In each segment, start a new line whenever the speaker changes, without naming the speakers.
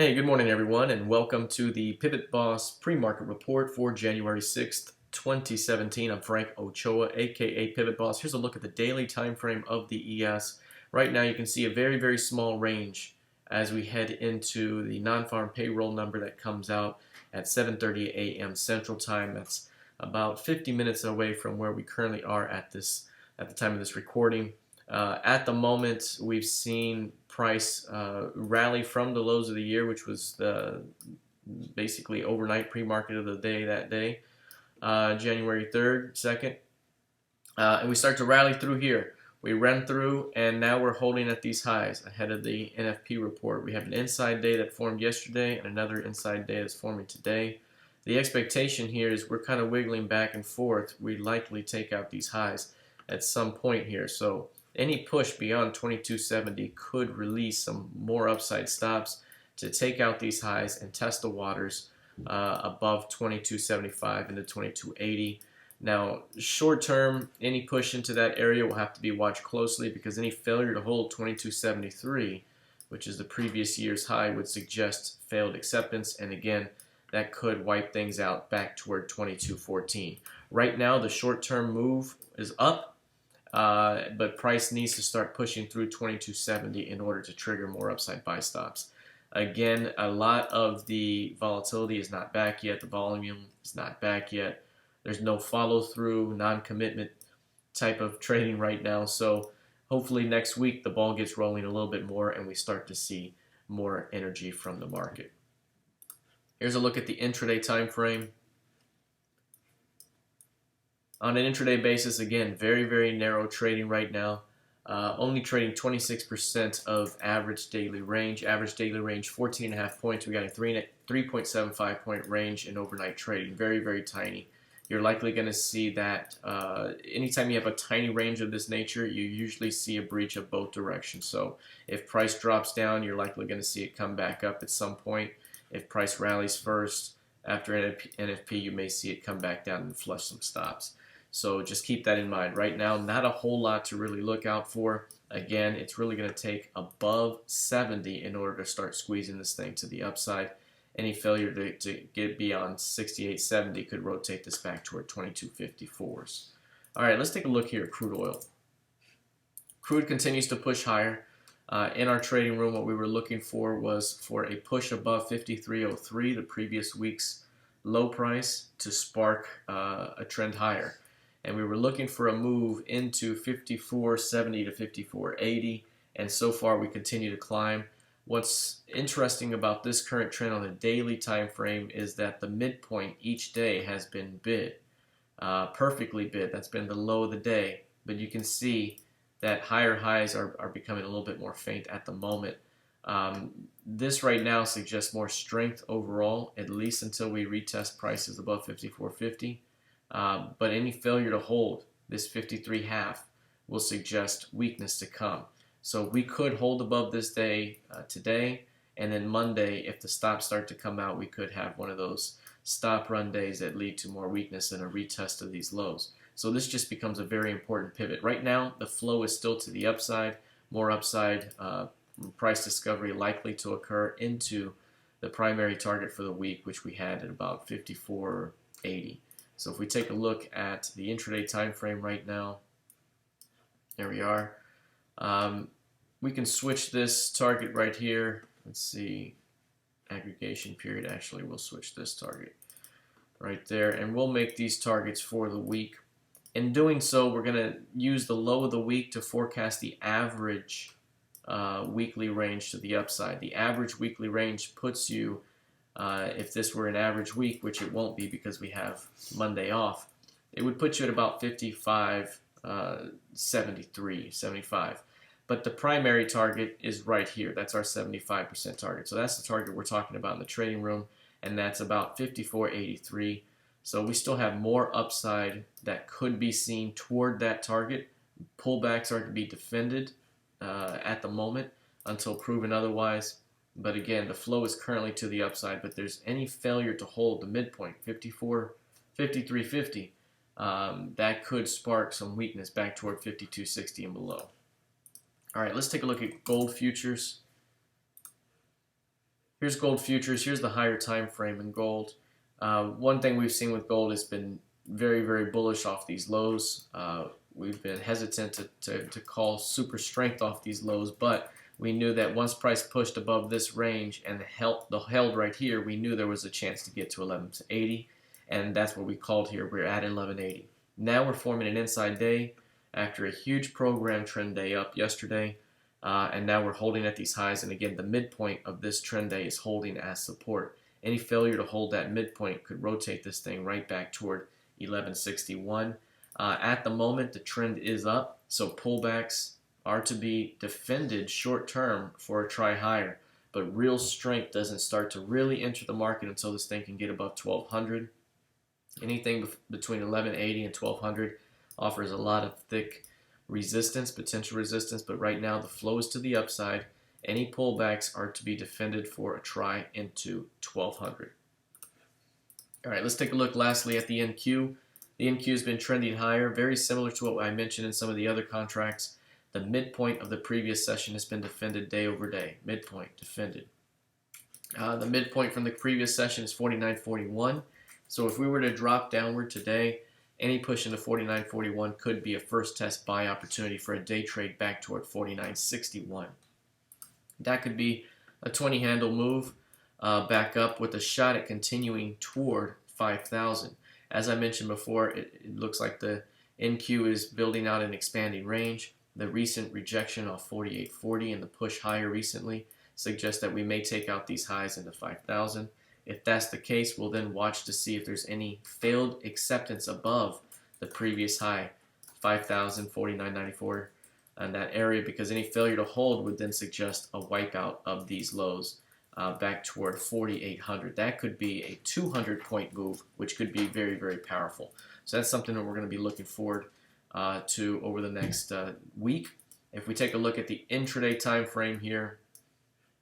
Hey, good morning everyone, and welcome to the PivotBoss Pre-Market Report for January 6th, 2017. I'm Frank Ochoa, aka PivotBoss. Here's a look at the daily time frame of the ES. Right now you can see a very small range as we head into the non-farm payroll number that comes out at 7:30 a.m. Central Time. That's about 50 minutes away from where we currently are at the time of this recording. At the moment, we've seen price rally from the lows of the year, which was the basically overnight pre-market of the day that day, January 3rd, 2nd. And we start to rally through here. We ran through, and now we're holding at these highs ahead of the NFP report. We have an inside day that formed yesterday and another inside day that's forming today. The expectation here is we're kind of wiggling back and forth. We likely take out these highs at some point here. So any push beyond 2270 could release some more upside stops to take out these highs and test the waters above 2275 into 2280. Now, short term, any push into that area will have to be watched closely because any failure to hold 2273, which is the previous year's high, would suggest failed acceptance, and again, that could wipe things out back toward 2214. Right now, the short-term move is up, but price needs to start pushing through 2270 in order to trigger more upside buy stops. Again, a lot of the volatility is not back yet. The volume is not back yet. There's no follow-through, non-commitment type of trading right now. So hopefully next week the ball gets rolling a little bit more and we start to see more energy from the market. Here's a look at the intraday time frame. On an intraday basis, again, very narrow trading right now. Only trading 26% of average daily range. Average daily range, 14.5 points. We got a 3.75 point range in overnight trading. Very tiny. You're likely going to see that anytime you have a tiny range of this nature, you usually see a breach of both directions. So if price drops down, you're likely going to see it come back up at some point. If price rallies first, after NFP, you may see it come back down and flush some stops. So just keep that in mind. Right now, not a whole lot to really look out for. Again, it's really going to take above 70 in order to start squeezing this thing to the upside. Any failure to get beyond 68.70 could rotate this back toward 2254s. All right, let's take a look here at crude oil. Crude continues to push higher. In our trading room, what we were looking for was for a push above 53.03, the previous week's low price, to spark a trend higher. And we were looking for a move into 54.70 to 54.80, and so far we continue to climb. What's interesting about this current trend on the daily time frame is that the midpoint each day has been bid, perfectly bid. That's been the low of the day, but you can see that higher highs are becoming a little bit more faint at the moment. This right now suggests more strength overall, at least until we retest prices above 54.50. But any failure to hold this 53.5 will suggest weakness to come. So we could hold above this day today, and then Monday, if the stops start to come out, we could have one of those stop run days that lead to more weakness and a retest of these lows. So this just becomes a very important pivot. Right now, the flow is still to the upside, more upside price discovery likely to occur into the primary target for the week, which we had at about 54.80. So if we take a look at the intraday time frame right now, there we are. We can switch this target right here. Let's see, aggregation period. Actually, we'll switch this target right there, and we'll make these targets for the week. In doing so, we're going to use the low of the week to forecast the average weekly range to the upside. The average weekly range puts you, if this were an average week, which it won't be because we have Monday off, it would put you at about 55.73, 75. But the primary target is right here. That's our 75% target. So that's the target we're talking about in the trading room, and that's about 54.83. So we still have more upside that could be seen toward that target. Pullbacks are to be defended at the moment until proven otherwise. But again, the flow is currently to the upside, but there's any failure to hold the midpoint, 53.50, that could spark some weakness back toward 52.60 and below. All right, let's take a look at gold futures. Here's gold futures. Here's the higher time frame in gold. One thing we've seen with gold has been very, very bullish off these lows. We've been hesitant to call super strength off these lows, but we knew that once price pushed above this range and held right here, we knew there was a chance to get to 1180, and that's what we called here. We're at 1180. Now we're forming an inside day after a huge program trend day up yesterday, and now we're holding at these highs, and again, the midpoint of this trend day is holding as support. Any failure to hold that midpoint could rotate this thing right back toward 1161. At the moment, the trend is up, so pullbacks are to be defended short term for a try higher, but real strength doesn't start to really enter the market until this thing can get above 1200. Anything between 1180 and 1200 offers a lot of thick resistance, potential resistance, but right now the flow is to the upside. Any pullbacks are to be defended for a try into 1200. All right, let's take a look lastly at the NQ. The NQ has been trending higher, very similar to what I mentioned in some of the other contracts. The midpoint of the previous session has been defended day over day. Midpoint defended. The midpoint from the previous session is 49.41. So if we were to drop downward today, any push into 49.41 could be a first test buy opportunity for a day trade back toward 49.61. That could be a 20 handle move back up with a shot at continuing toward 5,000. As I mentioned before, it looks like the NQ is building out an expanding range. The recent rejection off 48.40 and the push higher recently suggests that we may take out these highs into 5,000. If that's the case, we'll then watch to see if there's any failed acceptance above the previous high, 5,000, 49.94, in that area, because any failure to hold would then suggest a wipeout of these lows back toward 4,800. That could be a 200-point move, which could be very, very powerful. So that's something that we're going to be looking forward to over the next week. If we take a look at the intraday time frame here,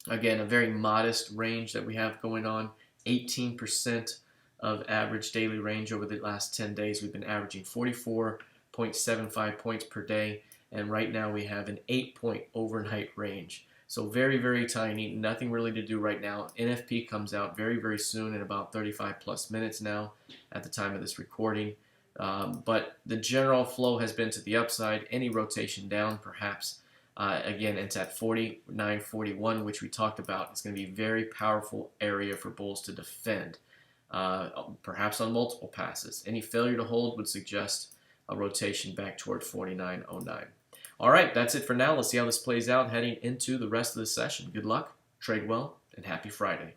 again, a very modest range that we have going on. 18% of average daily range over the last 10 days. We've been averaging 44.75 points per day, and right now we have an 8-point overnight range. So very, very tiny, nothing really to do right now. NFP comes out very, very soon in about 35 plus minutes now at the time of this recording. But the general flow has been to the upside. Any rotation down, perhaps, again, it's at 49.41, which we talked about. It's going to be a very powerful area for bulls to defend, perhaps on multiple passes. Any failure to hold would suggest a rotation back toward 49.09. All right, that's it for now. Let's see how this plays out heading into the rest of the session. Good luck, trade well, and happy Friday.